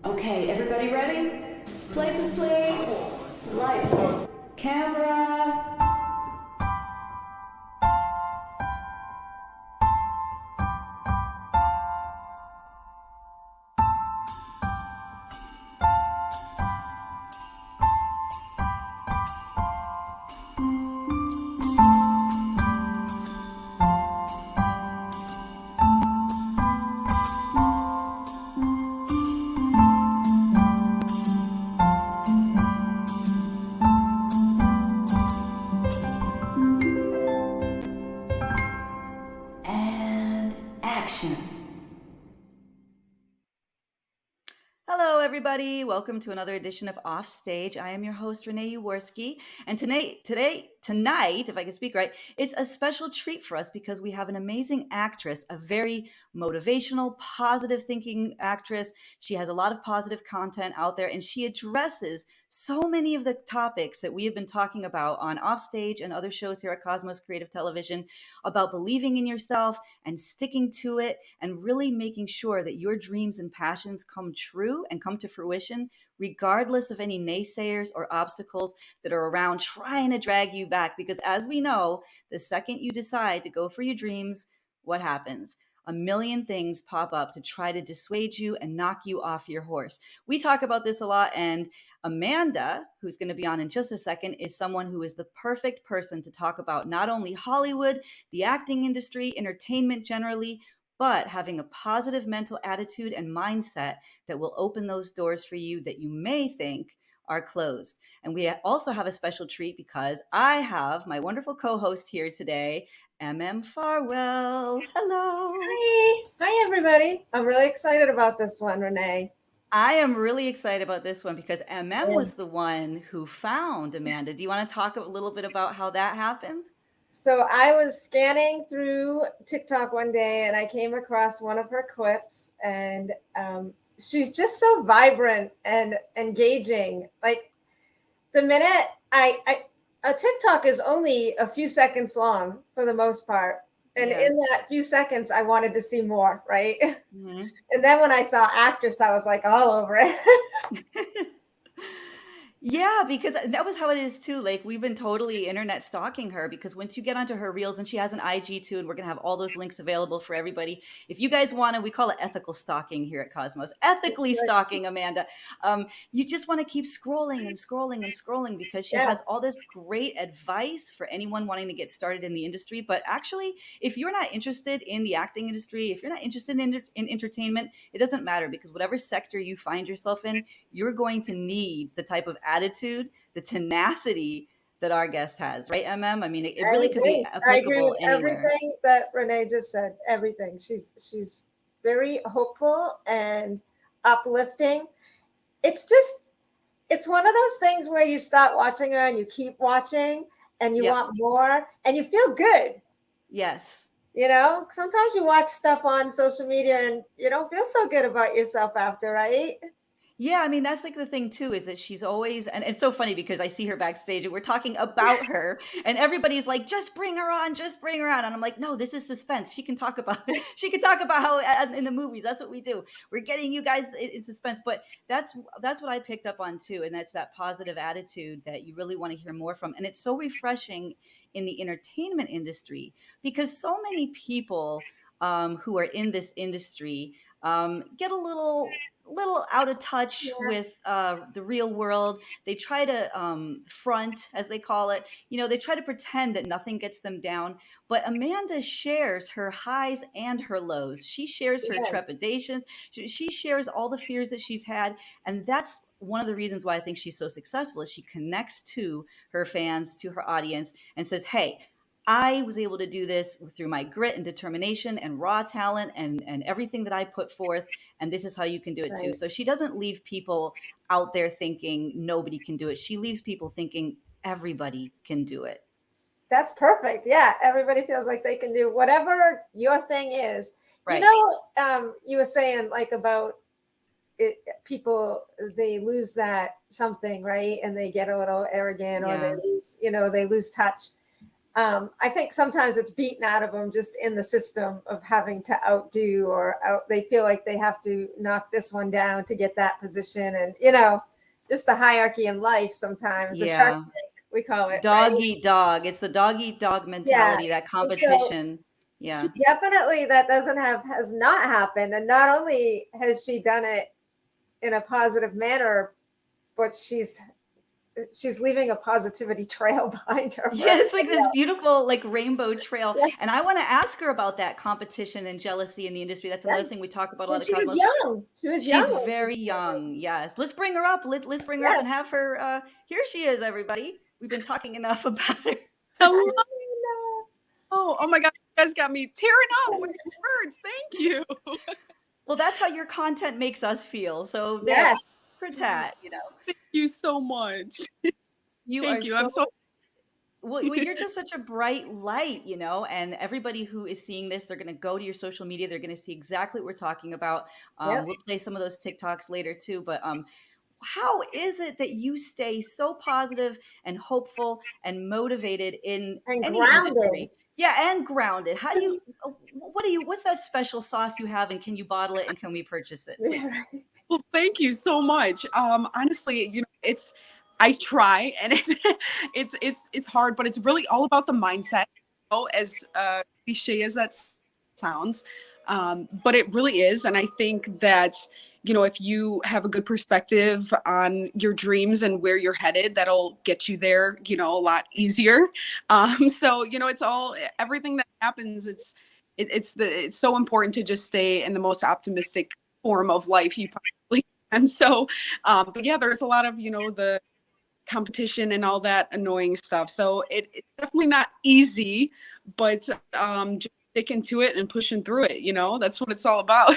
Okay, everybody ready? Places, please. Lights. Camera. And action. Hello, everybody. Welcome to another edition of Offstage. I am your host, Renée Yaworsky. And tonight, if I can speak right, it's a special treat for us because we have an amazing actress, a very motivational, positive thinking actress. She has a lot of positive content out there, and she addresses so many of the topics that we have been talking about on Offstage and other shows here at Cosmos Creative Television about believing in yourself and sticking to it and really making sure that your dreams and passions come true and come to fruition, regardless of any naysayers or obstacles that are around trying to drag you back. Because as we know, the second you decide to go for your dreams, what happens? A million things pop up to try to dissuade you and knock you off your horse. We talk about this a lot, and Amanda, who's going to be on in just a second, is someone who is the perfect person to talk about not only Hollywood, the acting industry, entertainment generally, but having a positive mental attitude and mindset that will open those doors for you that you may think are closed. And we also have a special treat because I have my wonderful co-host here today, EmEm Farwell. Hello. Hi, everybody. I'm really excited about this one, Renee. I am really excited about this one because EmEm Yeah. was the one who found Amanda. Do you want to talk a little bit about how that happened? So I was scanning through TikTok one day and I came across one of her clips, and she's just so vibrant and engaging. Like the minute a TikTok is only a few seconds long for the most part. And Yeah. in that few seconds, I wanted to see more, right? Mm-hmm. And then when I saw actress, I was like all over it. Yeah, because that was how it is too. Like we've been totally internet stalking her because once you get onto her reels, and she has an IG too, and we're gonna have all those links available for everybody. If you guys want to, we call it ethical stalking here at Cosmos. Ethically stalking Amanda. You just want to keep scrolling and scrolling and scrolling because she Yeah. has all this great advice for anyone wanting to get started in the industry. But actually, if you're not interested in the acting industry, if you're not interested in entertainment, it doesn't matter because whatever sector you find yourself in, you're going to need the type of attitude, the tenacity that our guest has, right, EmEm? I mean, it really could be I agree applicable with anywhere. everything that Renee just said. Everything. She's very hopeful and uplifting. It's one of those things where you start watching her and you keep watching and you Yep. want more and you feel good. Yes. You know, sometimes you watch stuff on social media and you don't feel so good about yourself after, right? Yeah, I mean, that's like the thing too, is that she's always, and it's so funny because I see her backstage and we're talking about her and everybody's like, just bring her on, just bring her on. And I'm like, no, this is suspense. She can talk about, she can talk about how in the movies, that's what we do. We're getting you guys in suspense, but that's what I picked up on too. And that's that positive attitude that you really want to hear more from. And it's so refreshing in the entertainment industry because so many people who are in this industry get a little out of touch Yeah. with the real world. They try to front, as they call it. You know, they try to pretend that nothing gets them down. But Amanda shares her highs and her lows. She shares her Yeah. trepidations. She shares all the fears that she's had. And that's one of the reasons why I think she's so successful is she connects to her fans, to her audience, and says, hey, I was able to do this through my grit and determination and raw talent and everything that I put forth. And this is how you can do it too. Right. So she doesn't leave people out there thinking nobody can do it. She leaves people thinking everybody can do it. That's perfect. Yeah, everybody feels like they can do whatever your thing is. You Right. know, you were saying like about it, people, they lose that something, right? And they get a little arrogant or they Yeah. lose, they lose touch. I think sometimes it's beaten out of them just in the system of having to outdo they feel like they have to knock this one down to get that position. And, just the hierarchy in life sometimes, the Shark Yeah. Tank, we call it, Dog right? eat dog. It's the dog eat dog Yeah. mentality, that And so competition. she Yeah. definitely, has not happened. And not only has she done it in a positive manner, but she's leaving a positivity trail behind her. For Yeah, it's like everybody this else. beautiful like rainbow trail. Yeah. And I want to ask her about that competition and jealousy in the industry. That's Yeah. another thing we talk about a And lot of she was cosmos. young. She was young She's when she very started. young. Yes. Let's bring her up. Let's bring her up and Yes. have her here she is, everybody. We've been talking enough about her. Hello. No. Oh my God. You guys got me tearing up with words. Thank you. Well, that's how your content makes us feel. So there, Yes. for Tat, Thank you so much. you are Thank you. I'm so so well, you're just such a bright light, and everybody who is seeing this, they're going to go to your social media. They're going to see exactly what we're talking about. Yep. We'll play some of those TikToks later too. But how is it that you stay so positive and hopeful and motivated in And any grounded. industry? Yeah, and grounded. How do you? What's that special sauce you have, and can you bottle it and can we purchase it, please? well. Thank you so much. Honestly, I try, and it's hard, but it's really all about the mindset. As cliche as that sounds, but it really is, and I think that if you have a good perspective on your dreams and where you're headed, that'll get you there, a lot easier. So it's all everything that happens. It's so important to just stay in the most optimistic form of life you possibly can. So, but yeah, there's a lot of the competition and all that annoying stuff. So it's definitely not easy, but just sticking to it and pushing through it. That's what it's all about.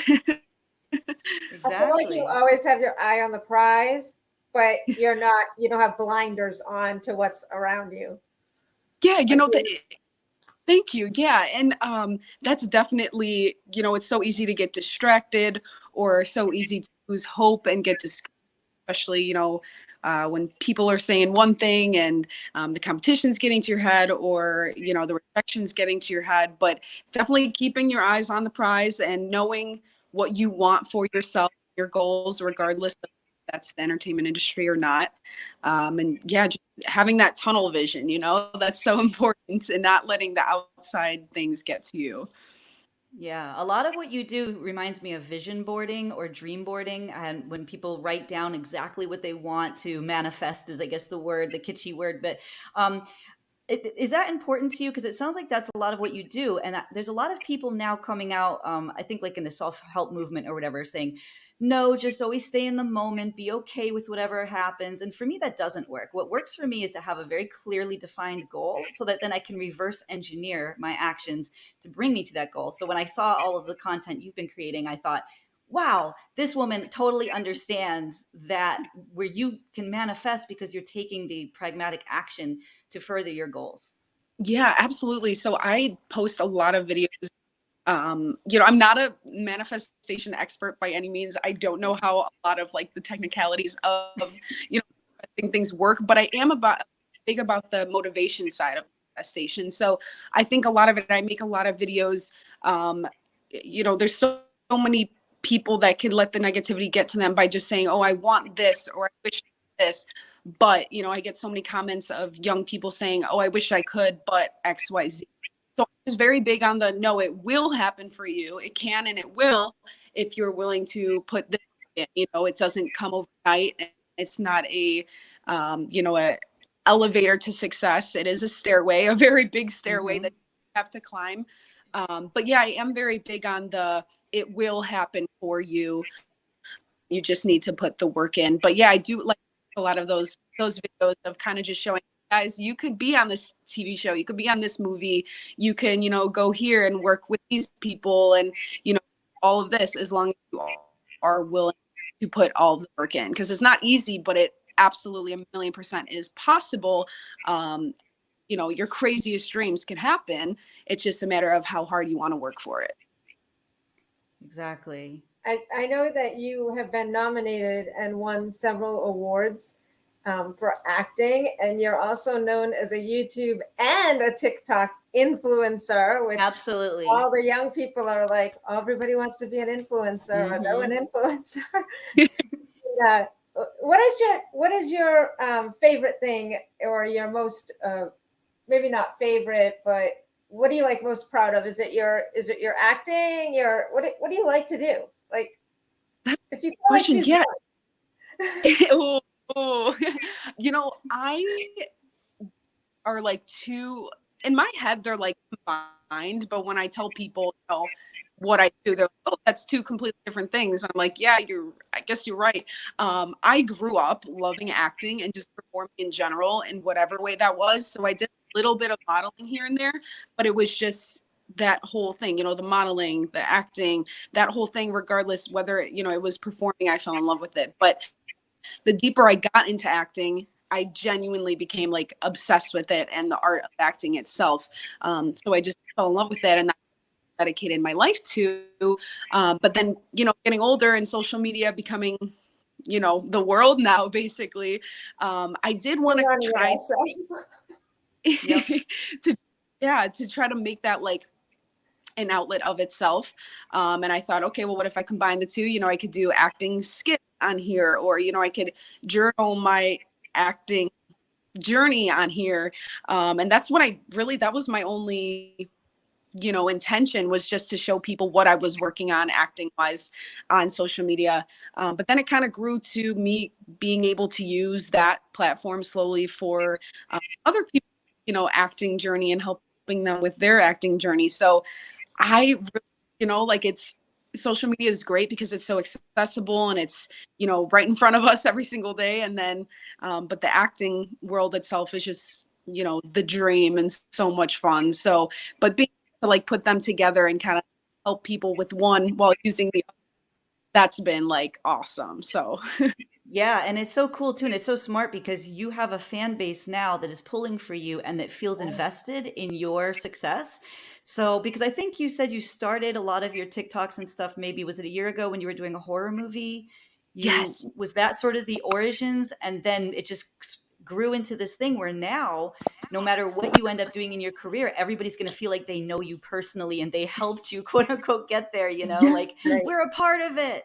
I feel like you Exactly. always have your eye on the prize, but you don't have blinders on to what's around you. Yeah, Like thank you. Yeah. And that's definitely, it's so easy to get distracted or so easy to lose hope and get discouraged, especially, when people are saying one thing and the competition's getting to your head or, the rejection's getting to your head. But definitely keeping your eyes on the prize and knowing what you want for yourself, your goals, regardless of if that's the entertainment industry or not. And yeah, just having that tunnel vision, that's so important, and not letting the outside things get to you. Yeah, a lot of what you do reminds me of vision boarding or dream boarding, and when people write down exactly what they want to manifest is, I guess, the kitschy word. But is that important to you? Because it sounds like that's a lot of what you do, and there's a lot of people now coming out. I think like in the self-help movement or whatever, saying, "No, just always stay in the moment, be okay with whatever happens." And for me, that doesn't work. What works for me is to have a very clearly defined goal, so that then I can reverse engineer my actions to bring me to that goal. So when I saw all of the content you've been creating, I thought, wow, this woman totally understands that where you can manifest because you're taking the pragmatic action to further your goals. Yeah, absolutely. So I post a lot of videos. I'm not a manifestation expert by any means. I don't know how a lot of like the technicalities of manifesting things work, but I am big about the motivation side of manifestation. So I think a lot of it, I make a lot of videos. There's so many people that can let the negativity get to them by just saying, "Oh, I want this," or "I wish this." But I get so many comments of young people saying, "Oh, I wish I could, but XYZ." So it's very big on the no, it will happen for you. It can and it will if you're willing to put this in. It doesn't come overnight. It's not a elevator to success. It is a stairway, a very big stairway Mm-hmm. that you have to climb. But yeah, I am very big on the it will happen for you. You just need to put the work in. But yeah, I do like a lot of those videos of kind of just showing guys, you could be on this TV show, you could be on this movie, you can, go here and work with these people and, all of this, as long as you are willing to put all the work in. Because it's not easy, but it absolutely 1,000,000% is possible. Your craziest dreams can happen. It's just a matter of how hard you want to work for it. Exactly. I know that you have been nominated and won several awards. for acting, and you're also known as a YouTube and a TikTok influencer, which Absolutely. all the young people are like, oh, everybody wants to be an influencer or know an influencer. Yeah. What is your favorite thing, or your most maybe not favorite, but what do you like most proud of? Is it your acting? What do you like to do? Like, if you could only Question, choose yeah. one. Oh, I are like two in my head, they're like combined, but when I tell people, what I do, they're like, oh, that's two completely different things. I'm like, yeah, I guess you're right. I grew up loving acting and just performing in general in whatever way that was. So I did a little bit of modeling here and there, but it was just that whole thing, the modeling, the acting, that whole thing, regardless whether, it was performing, I fell in love with it. But the deeper I got into acting, I genuinely became like obsessed with it and the art of acting itself. So I just fell in love with it, and that's what I dedicated my life to. But then, getting older and social media becoming, the world now, basically, I did want to try Yep. to try to make that like an outlet of itself. And I thought, okay, well, what if I combine the two? I could do acting skits on here, or, I could journal my acting journey on here. And that's what that was my only, intention, was just to show people what I was working on acting wise on social media. But then it kind of grew to me being able to use that platform slowly for other people, acting journey, and helping them with their acting journey. So I, like, it's social media is great because it's so accessible and it's, right in front of us every single day. And then, but the acting world itself is just, the dream and so much fun. So, but being able to like put them together and kind of help people with one while using the other, that's been like awesome. So Yeah, and it's so cool too, and it's so smart because you have a fan base now that is pulling for you and that feels invested in your success. So, because I think you said you started a lot of your TikToks and stuff, maybe was it a year ago when you were doing a horror movie? yes, Was that sort of the origins, and then it just grew into this thing where now, no matter what you end up doing in your career, everybody's going to feel like they know you personally and they helped you, quote unquote, get there, yes, like we're a part of it.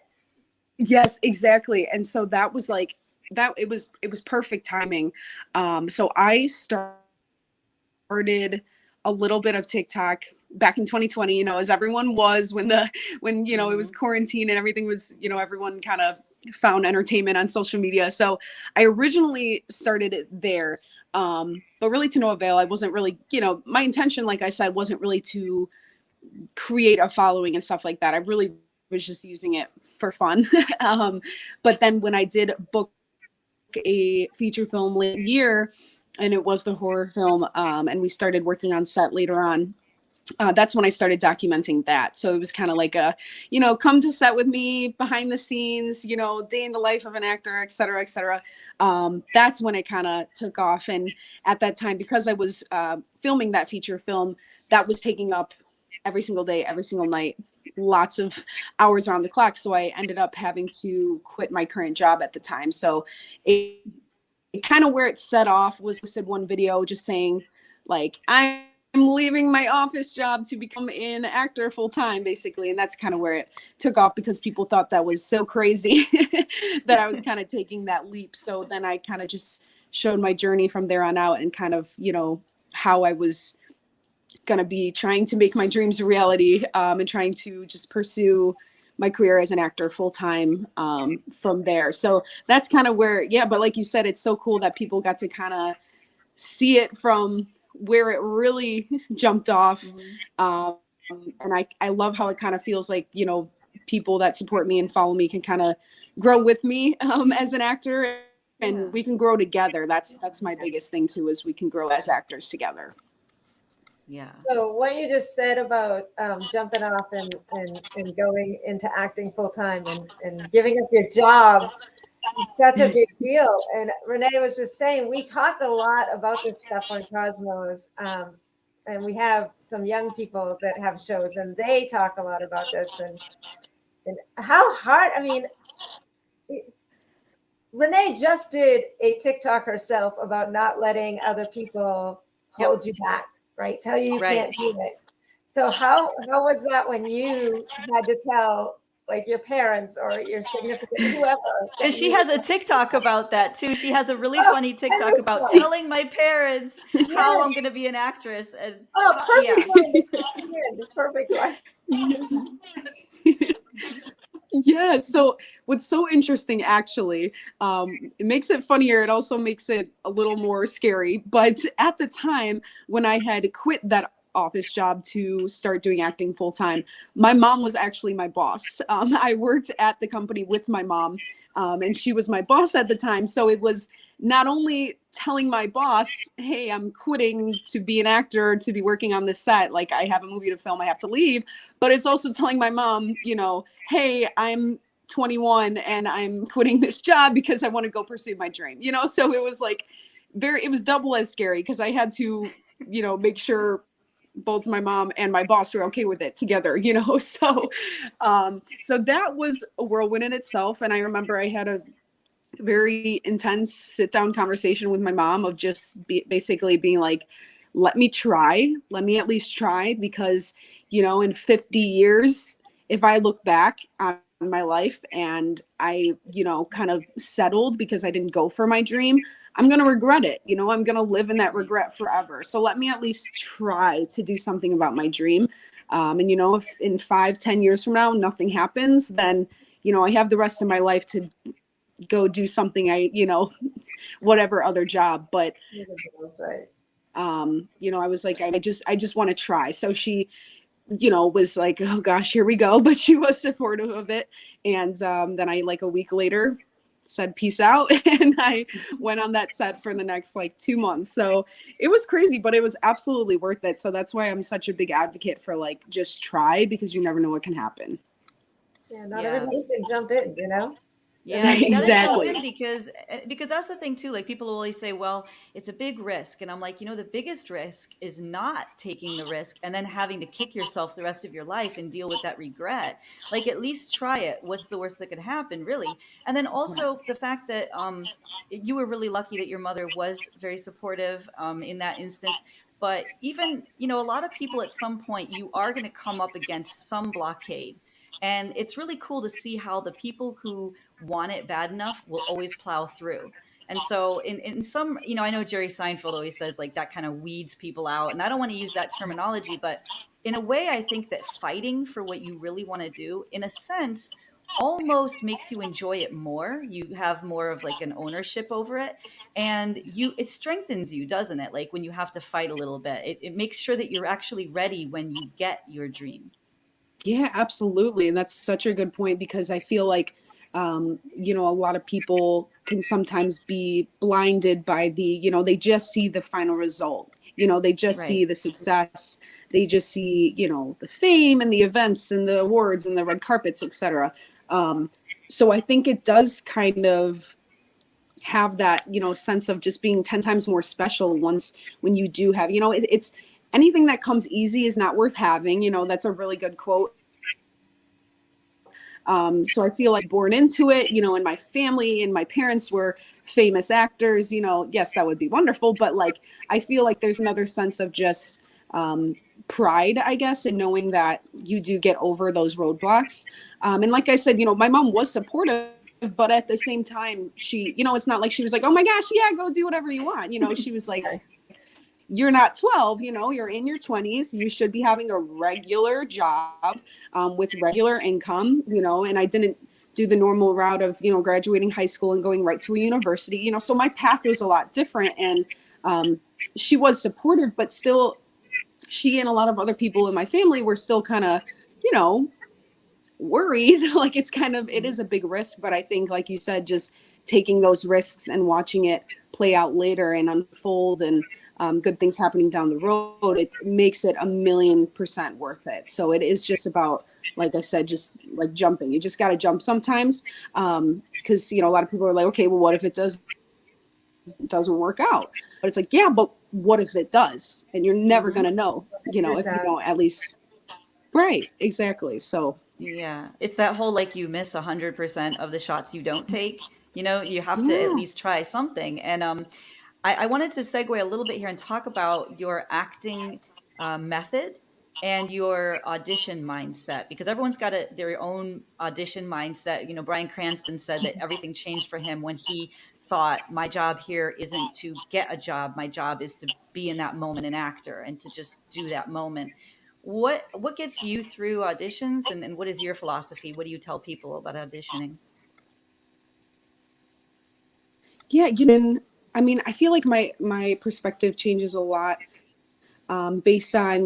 yes, exactly. And so that was like that. It was perfect timing. So I started a little bit of TikTok back in 2020, as everyone was when it was quarantine and everything was, everyone kind of found entertainment on social media. So I originally started it there. But really to no avail. I wasn't really, my intention, like I said, wasn't really to create a following and stuff like that. I really was just using it for fun. But then when I did book a feature film late year, and it was the horror film, and we started working on set later on, that's when I started documenting that. So it was kind of like a, come to set with me behind the scenes, day in the life of an actor, et cetera, et cetera. That's when it kind of took off. And at that time, because I was filming that feature film, that was taking up every single day, every single night, lots of hours around the clock. So I ended up having to quit my current job at the time. So it kind of where it set off was posted one video just saying like, I'm leaving my office job to become an actor full time, basically. And that's kind of where it took off because people thought that was so crazy that I was kind of taking that leap. So then I kind of just showed my journey from there on out and kind of, how I was going to be trying to make my dreams a reality, and trying to just pursue my career as an actor full time from there. So that's kind of where, yeah. But like you said, it's so cool that people got to kind of see it from where it really jumped off. And I love how it kind of feels like, people that support me and follow me can kind of grow with me as an actor, and we can grow together. That's my biggest thing too, is we can grow as actors together. Yeah. So what you just said about jumping off and going into acting full time and giving up your job is such a big deal. And Renee was just saying, we talk a lot about this stuff on Cosmos. And we have some young people that have shows and they talk a lot about this and how hard, I mean, Renee just did a TikTok herself about not letting other people hold you back, right? Tell you Right. can't do it. So how was that when you had to tell like your parents or your significant whoever And that she you has a TikTok about that too. She has a really oh, funny and TikTok this about one. telling my parents how I'm Yes. going to be an actress. And Oh, yeah, perfect one to copy in. The perfect one. Yeah. So what's so interesting, actually, it makes it funnier. It also makes it a little more scary. But at the time when I had quit that office job to start doing acting full time, my mom was actually my boss. I worked at the company with my mom, and she was my boss at the time. So it was not only telling my boss, hey, I'm quitting to be an actor, to be working on this set, like I have a movie to film, I have to leave, but it's also telling my mom, hey, I'm 21 and I'm quitting this job because I want to go pursue my dream, So it was like it was double as scary because I had to, make sure both my mom and my boss were okay with it together, so that was a whirlwind in itself. And I remember I had a very intense sit down conversation with my mom of just basically being like, let me at least try, because in 50 years, if I look back on my life and I kind of settled because I didn't go for my dream, I'm going to regret it. I'm going to live in that regret forever. So let me at least try to do something about my dream. And if in 5-10 years from now nothing happens, then I have the rest of my life to go do something whatever other job. But That's right. I was like, I just want to try. So she was like, oh gosh, here we go. But she was supportive of it. And then I, like, a week later, said peace out, and I went on that set for the next 2 months. So it was crazy, but it was absolutely worth it. So that's why I'm such a big advocate for just try, because you never know what can happen. Yeah, not Yeah. everybody can jump in, Yeah, you gotta jump Exactly. in because that's the thing too. Like, people always say, "Well, it's a big risk," and I'm like, the biggest risk is not taking the risk and then having to kick yourself the rest of your life and deal with that regret. Like, at least try it. What's the worst that could happen, really? And then also the fact that you were really lucky that your mother was very supportive in that instance. But even, a lot of people at some point, you are going to come up against some blockade. And it's really cool to see how the people who want it bad enough will always plow through. And so in some, I know Jerry Seinfeld always says like that kind of weeds people out. And I don't want to use that terminology, but in a way, I think that fighting for what you really want to do, in a sense, almost makes you enjoy it more. You have more of like an ownership over it, and it strengthens you, doesn't it? Like when you have to fight a little bit, it makes sure that you're actually ready when you get your dream. Yeah, absolutely. And that's such a good point, because I feel like, a lot of people can sometimes be blinded by they just see the final result. They just Right. see the success. They just see, the fame and the events and the awards and the red carpets, etc. So I think it does kind of have that, sense of just being 10 times more special when you do have, it's anything that comes easy is not worth having. That's a really good quote. So I feel like born into it, in my family, and my parents were famous actors, yes, that would be wonderful. But I feel like there's another sense of just pride, I guess, in knowing that you do get over those roadblocks. And like I said, my mom was supportive, but at the same time, she, it's not like she was like, oh my gosh, yeah, go do whatever you want. She was like, you're not 12, you're in your 20s. You should be having a regular job with regular income, and I didn't do the normal route of, graduating high school and going right to a university, so my path was a lot different. And she was supportive, but still, she and a lot of other people in my family were still kind of, worried. Like, it is a big risk, but I think, like you said, just taking those risks and watching it play out later and unfold, and good things happening down the road, it makes it 1,000,000% worth it. So it is just about, like I said, just like jumping. You just got to jump sometimes, because a lot of people are like, okay, well, what if it doesn't work out? But it's like, yeah, but what if it does? And you're never gonna know, if you don't at least. Right, exactly. So Yeah, it's that whole like you miss 100% of the shots you don't take. You know, you have to at Yeah. least try something. And I wanted to segue a little bit here and talk about your acting method and your audition mindset, because everyone's got their own audition mindset. You know, Bryan Cranston said that everything changed for him when he thought, my job here isn't to get a job. My job is to be in that moment an actor and to just do that moment. What gets you through auditions, and what is your philosophy? What do you tell people about auditioning? Yeah, I mean, I feel like my perspective changes a lot based on,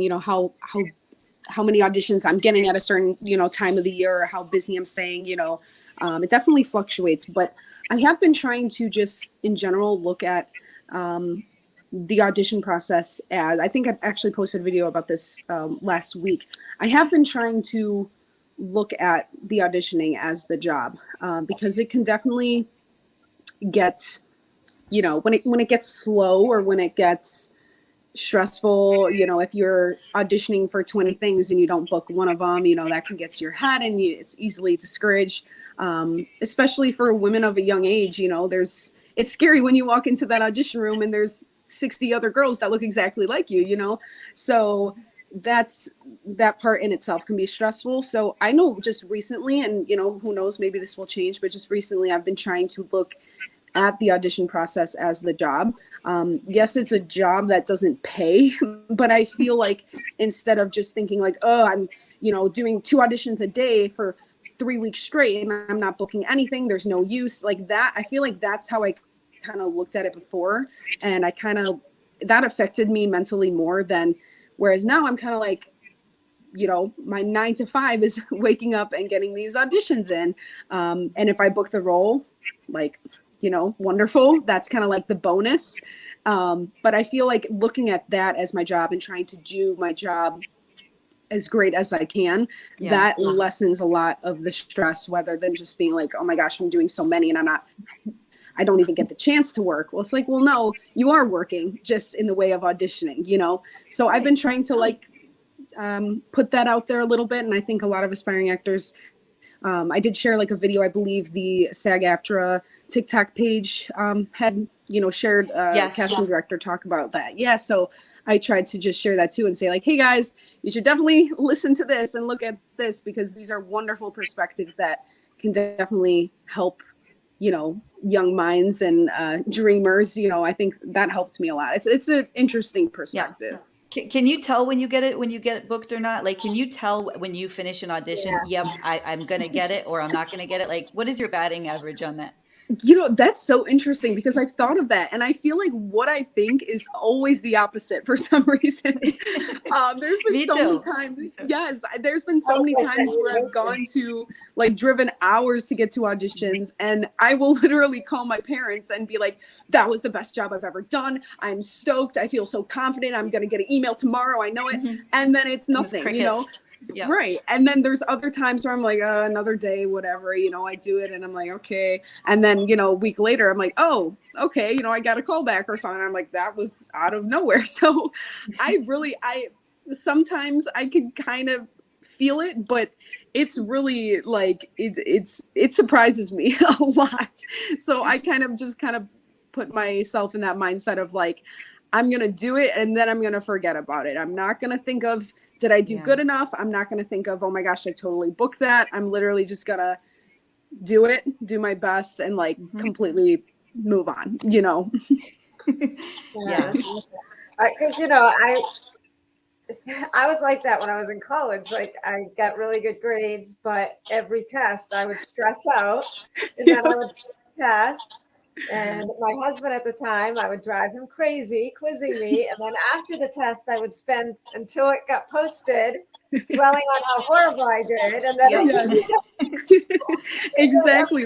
how many auditions I'm getting at a certain, time of the year, or how busy I'm staying, it definitely fluctuates. But I have been trying to just in general look at the audition process as, I think I actually posted a video about this last week. I have been trying to look at the auditioning as the job because it can definitely get, when it gets slow, or when it gets stressful, if you're auditioning for 20 things and you don't book one of them, that can get to your head, and it's easily discouraged, especially for women of a young age. It's scary when you walk into that audition room and there's 60 other girls that look exactly like you. So that part in itself can be stressful. So I know just recently, and who knows, maybe this will change, but just recently I've been trying to look at the audition process as the job. Yes, it's a job that doesn't pay, but I feel like instead of just thinking like, oh, I'm, doing 2 auditions a day for 3 weeks straight and I'm not booking anything, there's no use, like that. I feel like that's how I kind of looked at it before. And that affected me mentally more than, whereas now I'm kind of like, my 9 to 5 is waking up and getting these auditions in. And if I book the role, like, wonderful. That's kind of like the bonus. But I feel like looking at that as my job and trying to do my job as great as I can, Yeah. that lessens a lot of the stress, rather than just being like, oh my gosh, I'm doing so many and I don't even get the chance to work. Well, it's like, well, no, you are working, just in the way of auditioning. So I've been trying to put that out there a little bit. And I think a lot of aspiring actors, I did share like a video, I believe the SAG-AFTRA TikTok page had, shared Yes. casting director talk about that. Yeah. So I tried to just share that too and say like, hey guys, you should definitely listen to this and look at this, because these are wonderful perspectives that can definitely help, young minds and dreamers. I think that helped me a lot. It's an interesting perspective. Can you tell when you get booked or not? Like, can you tell when you finish an audition? Yep, I'm gonna get it, or I'm not gonna get it. Like, what is your batting average on that? That's so interesting, because I've thought of that, and I feel like what I think is always the opposite for some reason. There's been Me so too. many times. Yes, there's been so many times where I've gone to driven hours to get to auditions, and I will literally call my parents and be like, that was the best job I've ever done. I'm stoked. I feel so confident. I'm going to get an email tomorrow. I know it. And then it's nothing, Yep. Right. And then there's other times where I'm like, another day, whatever, I do it and I'm like, okay. And then, a week later, I'm like, oh, okay. I got a call back or something. I'm like, that was out of nowhere. So sometimes I can kind of feel it, but it's really like, it surprises me a lot. So I kind of put myself in that mindset of like, I'm going to do it and then I'm going to forget about it. I'm not going to think of, did I do good enough? I'm not going to think of, oh my gosh, I totally booked that. I'm literally just going to do it, do my best, and completely move on, Yeah. Because I was like that when I was in college. Like, I got really good grades, but every test I would stress out, and then I would test. And my husband at the time, I would drive him crazy, quizzing me. And then after the test, I would spend until it got posted dwelling on how horrible I did. And then Exactly.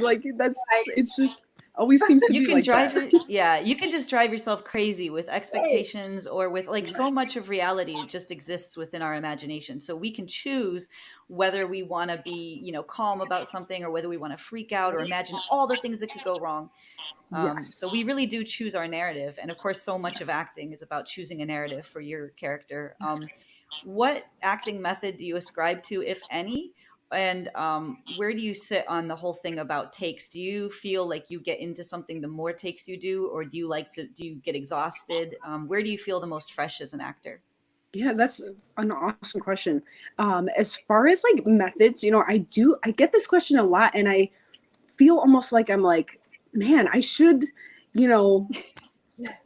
It's just always seems to You be can like drive that. you can just drive yourself crazy with expectations, or with so much of reality just exists within our imagination. So we can choose whether we want to be, calm about something, or whether we want to freak out or imagine all the things that could go wrong. Yes. So we really do choose our narrative. And of course, so much of acting is about choosing a narrative for your character. What acting method do you ascribe to, if any? And where do you sit on the whole thing about takes? Do you feel like you get into something the more takes you do, or do you get exhausted? Where do you feel the most fresh as an actor? Yeah, that's an awesome question. As far as like methods, I get this question a lot, and I feel almost like I'm like, man, I should, you know,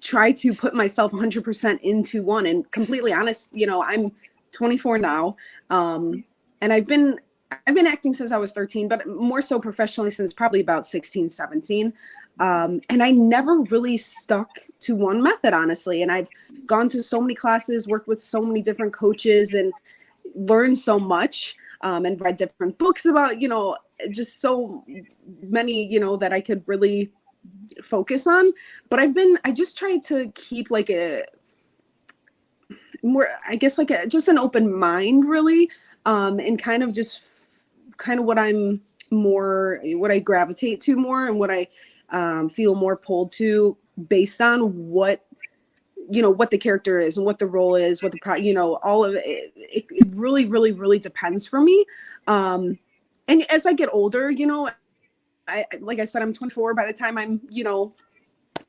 try to put myself 100% into one. And completely honest, I'm 24 now, and I've been acting since I was 13, but more so professionally since probably about 16, 17. And I never really stuck to one method, honestly. And I've gone to so many classes, worked with so many different coaches, and learned so much, and read different books about, just so many, that I could really focus on. But I just tried to keep like a more, I guess, like just an open mind, really, and kind of just kind of what I gravitate to more, and what I feel more pulled to based on what the character is and what the role is, what all of it. It really, really, really depends for me. And as I get older, like I said, I'm 24. By the time I'm,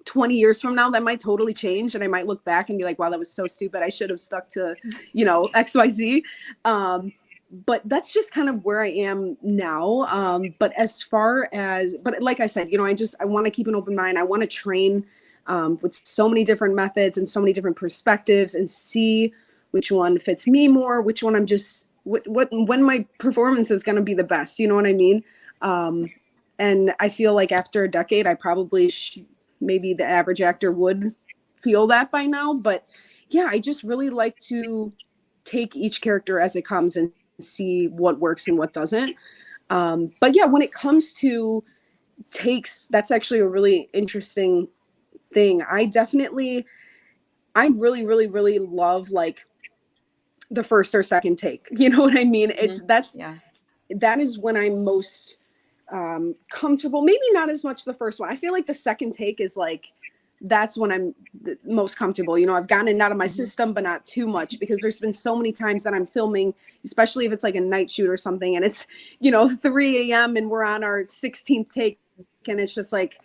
20 years from now, that might totally change. And I might look back and be like, wow, that was so stupid. I should have stuck to, XYZ. But that's just kind of where I am now. But like I said, I want to keep an open mind. I want to train with so many different methods and so many different perspectives, and see which one fits me more, which one when my performance is going to be the best. You know what I mean? And I feel like after a decade, I probably maybe the average actor would feel that by now. But yeah, I just really like to take each character as it comes and see what works and what doesn't. But yeah, when it comes to takes, that's actually a really interesting thing. I really, really, really love like the first or second take. You know what I mean? That is when I'm most comfortable. Maybe not as much the first one. I feel like the second take is like, that's when I'm the most comfortable. I've gotten it out of my system, but not too much, because there's been so many times that I'm filming, especially if it's like a night shoot or something, and it's, 3 a.m. and we're on our 16th take, and it's just like,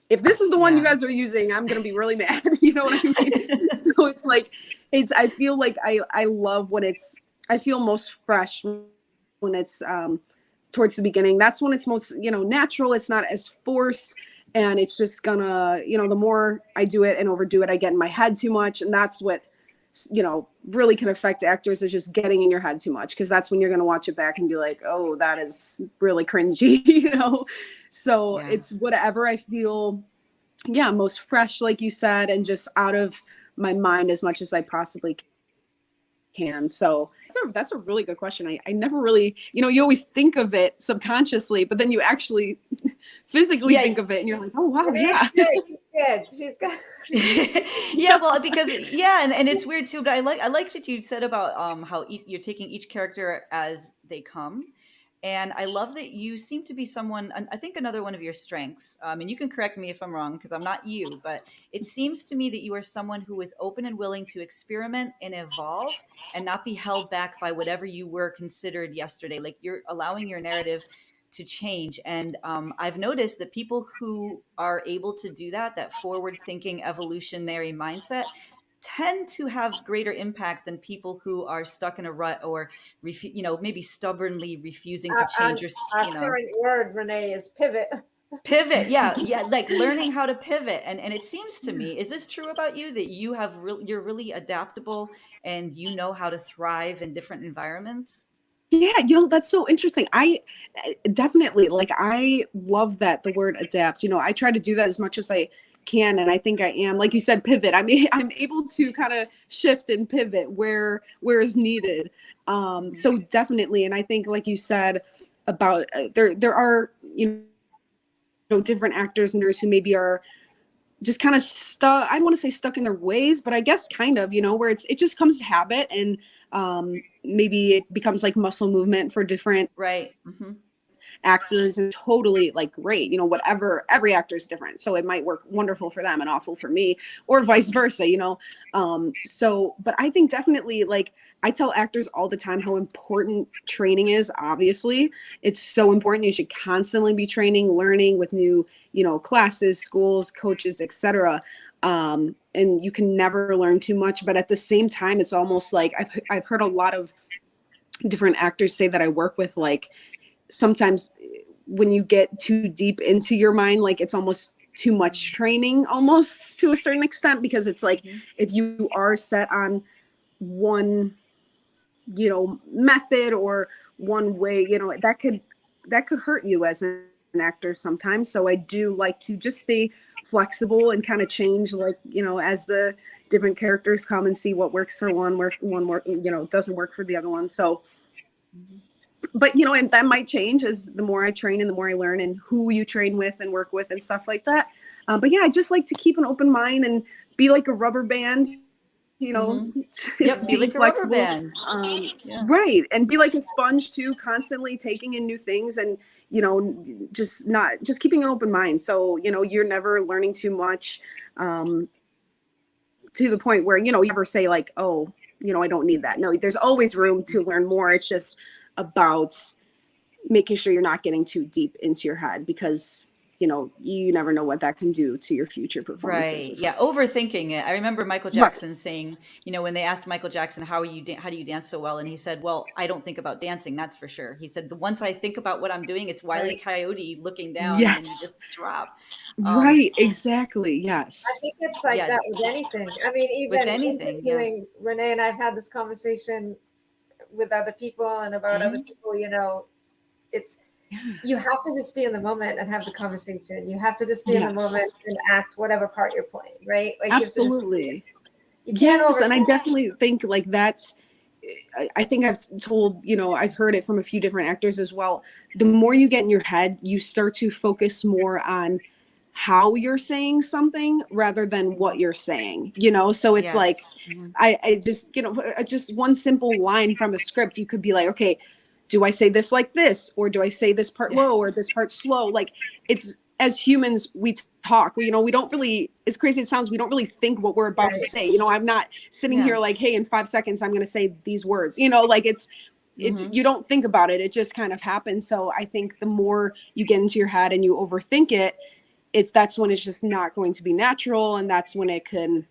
if this is the one you guys are using, I'm going to be really mad. You know what I mean? So it's like, I feel like I love when I feel most fresh when it's towards the beginning. That's when it's most, natural. It's not as forced. And it's just gonna, the more I do it and overdo it, I get in my head too much. And that's what, really can affect actors, is just getting in your head too much. Because that's when you're going to watch it back and be like, oh, that is really cringy, So it's whatever I feel, most fresh, like you said, and just out of my mind as much as I possibly can. So that's a really good question. I never really, you always think of it subconsciously, but then you actually physically think of it, and you're like, oh wow, She's got well, because and it's weird too, but I liked what you said about how you're taking each character as they come. And I love that you seem to be someone, I think another one of your strengths, and you can correct me if I'm wrong, because I'm not you, but it seems to me that you are someone who is open and willing to experiment and evolve, and not be held back by whatever you were considered yesterday. Like, you're allowing your narrative to change. And I've noticed that people who are able to do that forward thinking evolutionary mindset, tend to have greater impact than people who are stuck in a rut, or maybe stubbornly refusing to change. Our current word, Renee, is pivot. Pivot, like learning how to pivot. And it seems to me, is this true about you, that you're really adaptable, and you know how to thrive in different environments? Yeah, that's so interesting. I definitely, like, I love that, the word adapt. I try to do that as much as I can, and I think I am, like you said, pivot. I mean, I'm able to kind of shift and pivot where is needed. So definitely, and I think, like you said about there are different actors and actors who maybe are just kind of stuck. I don't want to say stuck in their ways, but I guess kind of, where it just comes to habit, and maybe it becomes like muscle movement for different. Right. Mm-hmm. actors and totally like great, whatever, every actor is different. So it might work wonderful for them and awful for me, or vice versa, So, but I think definitely, like, I tell actors all the time how important training is. Obviously, it's so important. You should constantly be training, learning with new, classes, schools, coaches, etc. And you can never learn too much. But at the same time, it's almost like I've heard a lot of different actors say that I work with, like, sometimes when you get too deep into your mind, like, it's almost too much training, almost to a certain extent, because it's like, if you are set on one, method or one way, that could hurt you as an actor sometimes. So I do like to just stay flexible and kind of change, like, as the different characters come, and see what works for one more, doesn't work for the other one. So, but and that might change as the more I train and the more I learn, and who you train with and work with and stuff like that. But yeah, I just like to keep an open mind and be like a rubber band, Yep, be like flexible, a rubber band. right, and be like a sponge too, constantly taking in new things, and just keeping an open mind. So you're never learning too much, to the point where you never say like, oh, I don't need that. No, there's always room to learn more. It's just about making sure you're not getting too deep into your head, because you never know what that can do to your future performances. Right. Yeah. Overthinking it. I remember Michael Jackson saying, when they asked Michael Jackson, how do you dance so well? And he said, well, I don't think about dancing. That's for sure. He said, once I think about what I'm doing, it's Wile E. Coyote looking down, and then you just drop. Right. Exactly. Yes. I think it's like that with anything. I mean, even with anything, interviewing Renee, and I've had this conversation with other people and about other people, it's, you have to just be in the moment and have the conversation. You have to just be in the moment and act whatever part you're playing, right? Like, absolutely. You can't and I definitely think like that's, I think I've told, I've heard it from a few different actors as well. The more you get in your head, you start to focus more on how you're saying something rather than what you're saying, so it's like, I just, just one simple line from a script, you could be like, okay, do I say this like this, or do I say this part low or this part slow? Like, it's, as humans, we talk, we don't really, as crazy as it sounds, we don't really think what we're about to say. I'm not sitting here like, hey, in 5 seconds, I'm going to say these words, like it's, you don't think about it. It just kind of happens. So I think the more you get into your head and you overthink it, that's when it's just not going to be natural. And that's when it can,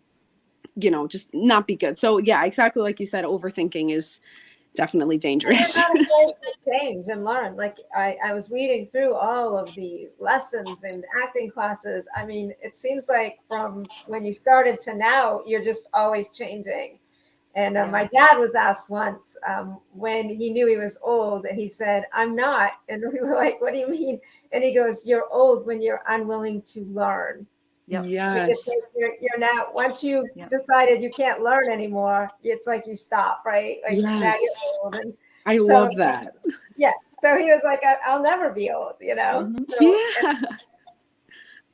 just not be good. So yeah, exactly like you said, overthinking is definitely dangerous. You're not afraid to change and learn. Like, I was reading through all of the lessons and acting classes. I mean, it seems like from when you started to now, you're just always changing. And my dad was asked once when he knew he was old, and he said, "I'm not." And we were like, "What do you mean?" And he goes, "You're old when you're unwilling to learn." Yes. You're not, once you've decided you can't learn anymore, it's like you stop, right? Like, now you're old. And I love that. Yeah. So he was like, I'll never be old, So,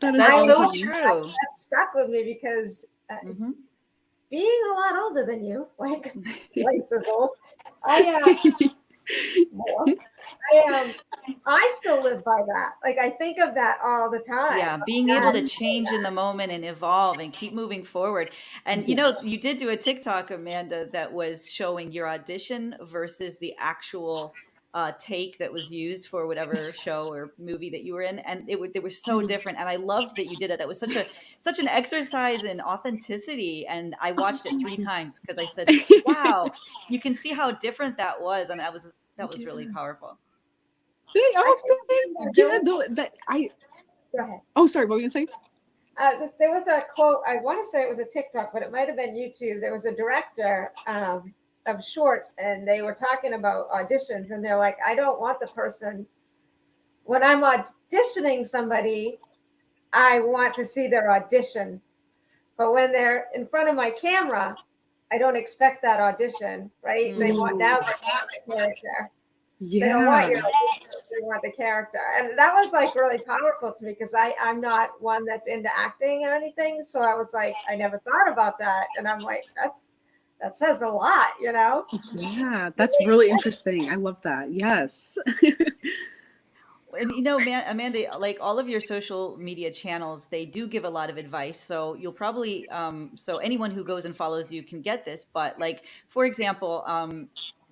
that's so true. That stuck with me because being a lot older than you, like twice as old, I still live by that. Like, I think of that all the time. Yeah, being able to change in the moment and evolve and keep moving forward. And you did do a TikTok, Amanda, that was showing your audition versus the actual take that was used for whatever show or movie that you were in, and they were so different. And I loved that you did it. That was such an exercise in authenticity. And I watched it 3 times because I said, "Wow, you can see how different that was," and that was really powerful. Go ahead. Oh, sorry, what were you gonna say? There was a quote, I want to say it was a TikTok, but it might have been YouTube. There was a director of shorts, and they were talking about auditions, and they're like, I don't want the person, when I'm auditioning somebody, I want to see their audition. But when they're in front of my camera, I don't expect that audition, right? They want the character. Yeah. They don't want your audition, they want the character. And that was like really powerful to me, because I'm not one that's into acting or anything. So I was like, I never thought about that. And I'm like, that says a lot, Yeah, that's really interesting. I love that. Yes. And Amanda, like all of your social media channels, they do give a lot of advice. So you'll probably, so anyone who goes and follows you can get this. But like, for example,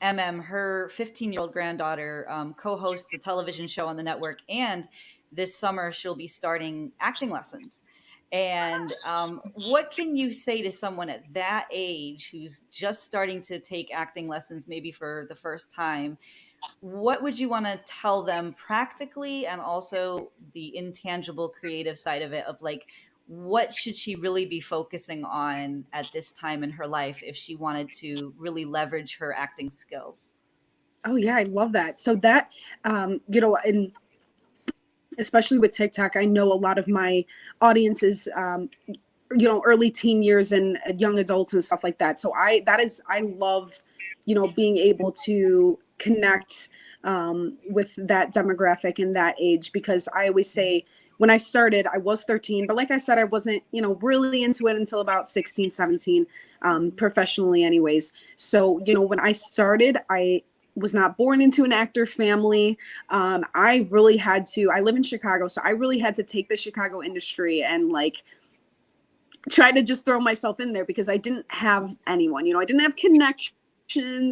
EmEm, her 15-year-old granddaughter, co-hosts a television show on the network, and this summer she'll be starting acting lessons. And what can you say to someone at that age who's just starting to take acting lessons, maybe for the first time? What would you want to tell them practically, and also the intangible creative side of it, of like, what should she really be focusing on at this time in her life if she wanted to really leverage her acting skills? Oh yeah, I love that. So that, and especially with TikTok, I know a lot of my audiences, early teen years and young adults and stuff like that. So I love, being able to connect with that demographic and that age, because I always say when I started, I was 13, but like I said, I wasn't, really into it until about 16, 17, professionally anyways. So, when I started, I was not born into an actor family. I really had to, I live in Chicago, so I really had to take the Chicago industry and like try to just throw myself in there, because I didn't have anyone, I didn't have connections.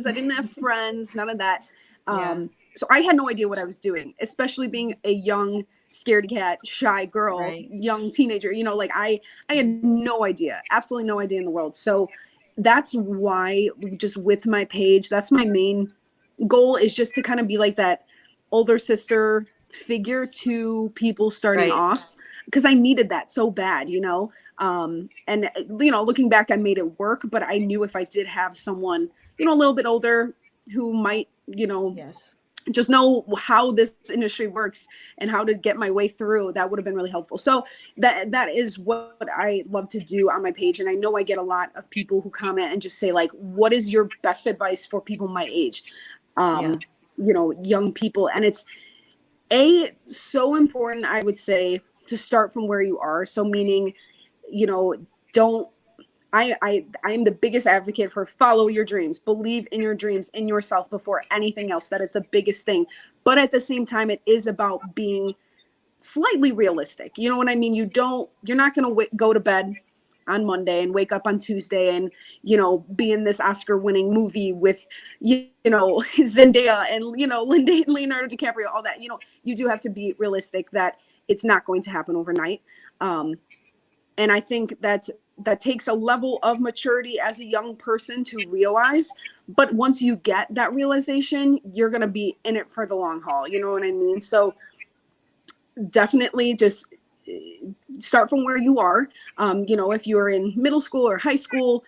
I didn't have friends, none of that. Yeah. So I had no idea what I was doing, especially being a young, scaredy cat, shy girl, Right. young teenager, like I had no idea, absolutely no idea in the world. So that's why just with my page, that's my main goal, is just to kind of be like that older sister figure to people starting Right. off, because I needed that so bad, and looking back, I made it work, but I knew if I did have someone, a little bit older who might, Yes. just know how this industry works and how to get my way through, that would have been really helpful. So that is what I love to do on my page. And I know I get a lot of people who comment and just say like, what is your best advice for people my age? Yeah. Young people. And it's so important, I would say, to start from where you are. So meaning, don't, I am the biggest advocate for follow your dreams, believe in your dreams, in yourself before anything else. That is the biggest thing. But at the same time, it is about being slightly realistic. You know what I mean? You're not going to go to bed on Monday and wake up on Tuesday and, be in this Oscar winning movie with, Zendaya and, Leonardo DiCaprio, all that. You do have to be realistic that it's not going to happen overnight. And I think that takes a level of maturity as a young person to realize. But once you get that realization, you're going to be in it for the long haul. You know what I mean? So definitely just start from where you are. If you're in middle school or high school,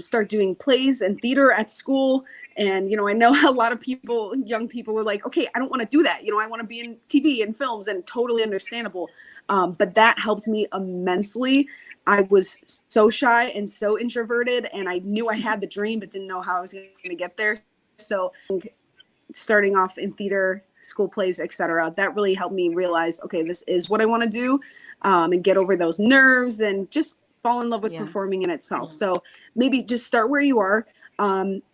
start doing plays and theater at school. And, I know a lot of people, young people, were like, okay, I don't want to do that. I want to be in TV and films, and totally understandable. But that helped me immensely. I was so shy and so introverted, and I knew I had the dream, but didn't know how I was going to get there. So starting off in theater, school plays, etc., that really helped me realize, okay, this is what I want to do, and get over those nerves and just fall in love with performing in itself. So maybe just start where you are.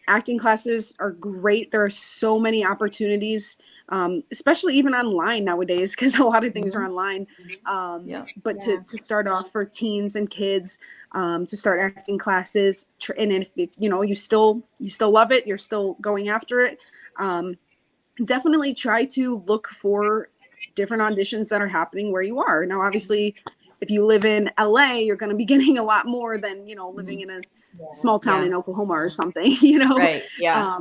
Acting classes are great. There are so many opportunities, especially even online nowadays, because a lot of things are online. But to start off for teens and kids, to start acting classes, and if you still love it, you're still going after it, definitely try to look for different auditions that are happening where you are. Now, obviously, if you live in LA, you're going to be getting a lot more than, living in a small town in Oklahoma or something, Right. Yeah.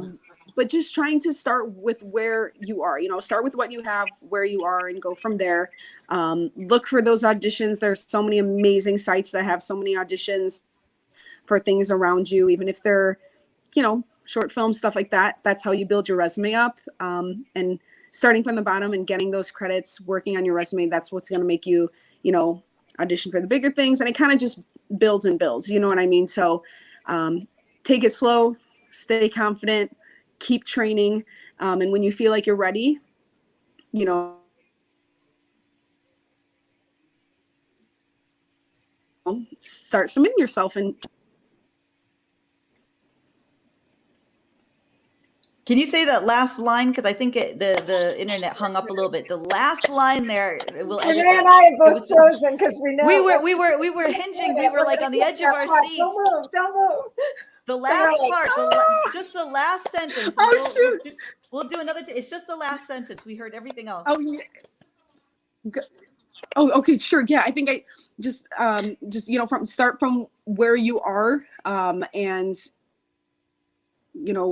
But just trying to start with where you are, start with what you have, where you are, and go from there. Look for those auditions. There's so many amazing sites that have so many auditions for things around you, even if they're, short films, stuff like that. That's how you build your resume up. And starting from the bottom and getting those credits, working on your resume, that's what's going to make you, audition for the bigger things. And it kind of just builds and builds, you know what I mean? So take it slow, stay confident, keep training. And when you feel like you're ready, start submitting yourself. And Can you say that last line? Because I think the internet hung up a little bit. The last line there, we'll edit Renee it. and I are It both was- frozen because we know we were hinging. We were like on the edge of our seats. Don't move. The we're last like, part, just the last sentence. Oh, shoot. We'll do another. It's just the last sentence. We heard everything else. Oh, yeah. Oh, okay, sure. Yeah, I think I just from where you are, and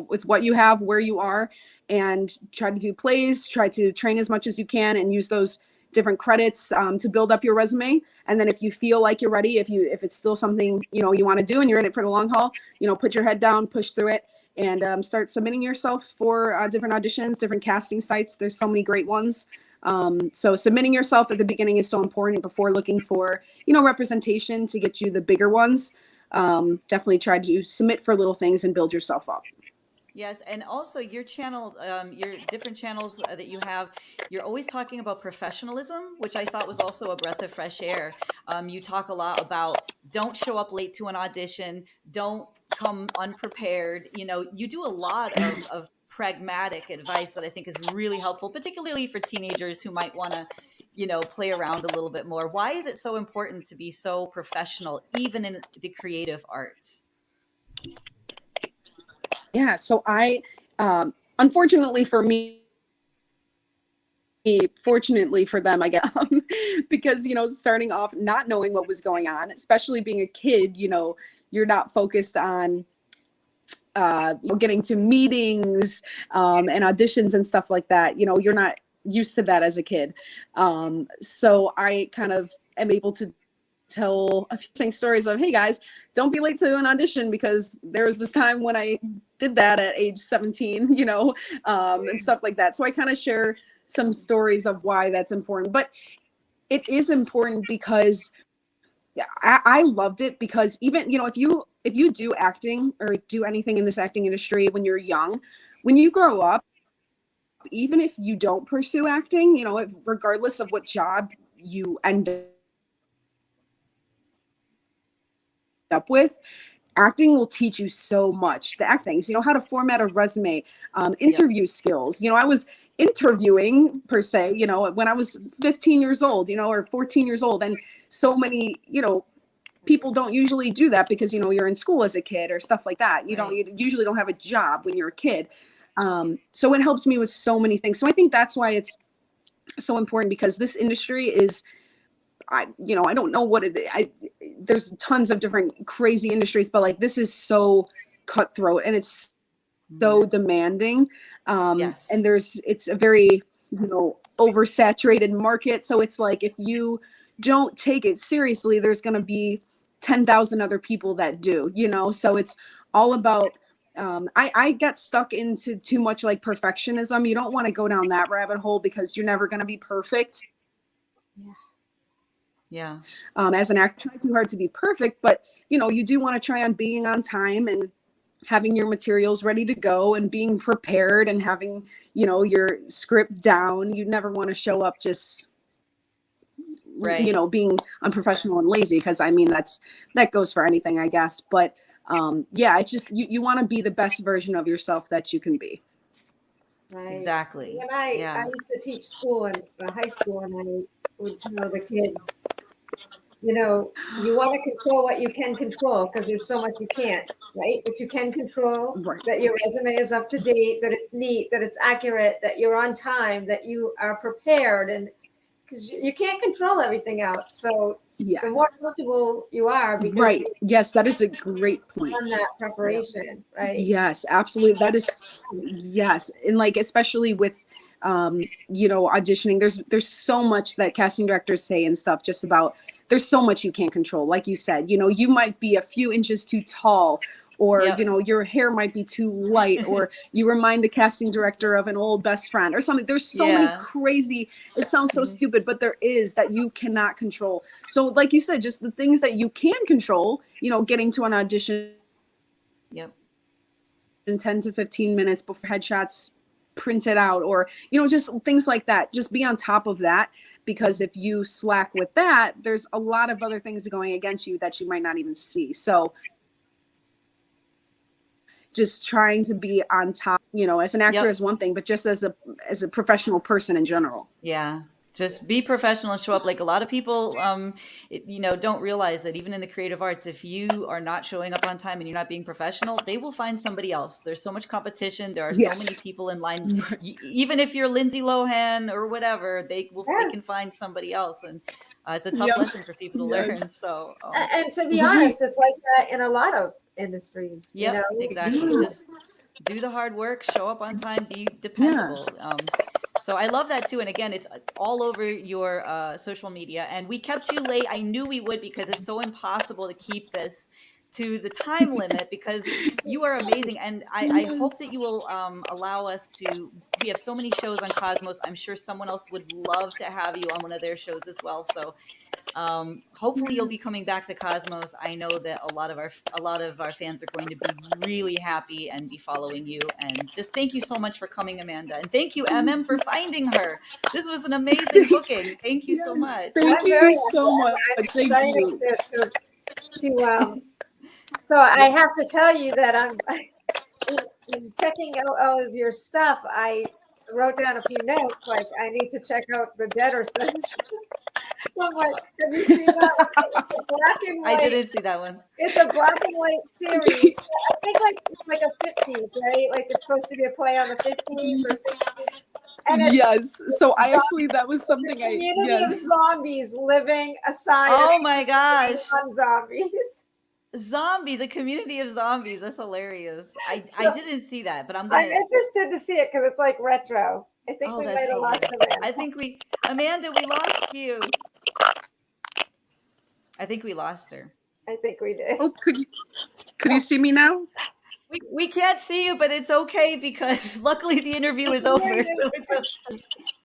with what you have, where you are, and try to do plays, try to train as much as you can, and use those different credits to build up your resume. And then if you feel like you're ready, if it's still something you want to do and you're in it for the long haul, put your head down, push through it, and start submitting yourself for different auditions, different casting sites. There's so many great ones. So submitting yourself at the beginning is so important before looking for representation to get you the bigger ones. Definitely try to submit for little things and build yourself up. Yes, and also your channel, your different channels that you have, you're always talking about professionalism, which I thought was also a breath of fresh air. You talk a lot about don't show up late to an audition, don't come unprepared. You do a lot of pragmatic advice that I think is really helpful, particularly for teenagers who might want to, play around a little bit more. Why is it so important to be so professional, even in the creative arts? Yeah, so I, unfortunately for me, fortunately for them, I guess, because, starting off not knowing what was going on, especially being a kid, you're not focused on getting to meetings and auditions and stuff like that. You're not used to that as a kid. So I kind of am able to tell a few stories of, hey guys, don't be late to an audition because there was this time when I did that at age 17, and stuff like that. So I kind of share some stories of why that's important, but it is important because I loved it because even, if you do acting or do anything in this acting industry when you're young, when you grow up, even if you don't pursue acting, regardless of what job you end up with, acting will teach you so much. The act things, how to format a resume, interview skills. I was interviewing per se, when I was 15 years old, or 14 years old. And so many, people don't usually do that because, you're in school as a kid or stuff like that. You usually don't have a job when you're a kid. So it helps me with so many things. So I think that's why it's so important, because this industry is, I don't know what there's tons of different crazy industries, but like this is so cutthroat and it's so demanding. Yes. And it's a very, oversaturated market. So it's like, if you don't take it seriously, there's going to be 10,000 other people that do, so it's all about, I got stuck into too much like perfectionism. You don't want to go down that rabbit hole because you're never going to be perfect. Yeah. As an actor, try too hard to be perfect, but you do want to try on being on time and having your materials ready to go and being prepared and having, your script down. You never want to show up just, right, being unprofessional and lazy, because that goes for anything, I guess. But yeah, it's just, you want to be the best version of yourself that you can be. Right. Exactly. When I used to teach school and high school, and I would tell the kids, you want to control what you can control because there's so much you can't, right? But you can control Right. that your resume is up to date, that it's neat, that it's accurate, that you're on time, that you are prepared, and because you can't control everything else. So Yes. the more comfortable you are, because right. Yes, that is a great point. on that preparation, right? Yes, absolutely. That is, yes. And like, especially with, auditioning, there's so much that casting directors say and stuff, just about, there's so much you can't control. Like you said, you might be a few inches too tall, or, your hair might be too light, or you remind the casting director of an old best friend or something. There's so many crazy, it sounds so stupid, but there is, that you cannot control. So like you said, just the things that you can control, getting to an audition in 10 to 15 minutes before headshots printed out, or, just things like that. Just be on top of that, because if you slack with that, there's a lot of other things going against you that you might not even see. So just trying to be on top, as an actor Yep. is one thing, but just as a professional person in general. Yeah. Just be professional and show up. Like a lot of people, don't realize that even in the creative arts, if you are not showing up on time and you're not being professional, they will find somebody else. There's so much competition. There are so many Yes. people in line. Even if you're Lindsay Lohan or whatever, they can find somebody else. And it's a tough Yep. lesson for people to learn. Yes. So, And to be honest, it's like that in a lot of industries. yep, exactly. Just do the hard work, show up on time, be dependable. So I love that too. And again, it's all over your social media. And we kept you late. I knew we would because it's so impossible to keep this to the time limit because you are amazing. And I hope that you will allow us to, we have so many shows on Cosmos. I'm sure someone else would love to have you on one of their shows as well. So hopefully you'll be coming back to Cosmos. I know that a lot of our fans are going to be really happy and be following you. And just thank you so much for coming, Amanda. And thank you, EmEm, for finding her. This was an amazing booking. Thank you so much. Thank you so much. Thank you. So I have to tell you that I'm in checking out all of your stuff. I wrote down a few notes, like I need to check out the Deadersons. So I'm like, have you seen that? It's black and white. I didn't see that one. It's a black and white series. I think like a 50s, right? Like it's supposed to be a play on the 50s or 60s. And it's Yes. So that was something a community of zombies living aside. Oh my gosh. On zombies. Zombies, a community of zombies. That's hilarious. I didn't see that, but I'm interested to see it because it's like retro. I think we might have lost Amanda. I think Amanda, we lost you. I think we lost her. I think we did. Oh, could you see me now? We can't see you, but it's okay because luckily the interview is over. So it's okay.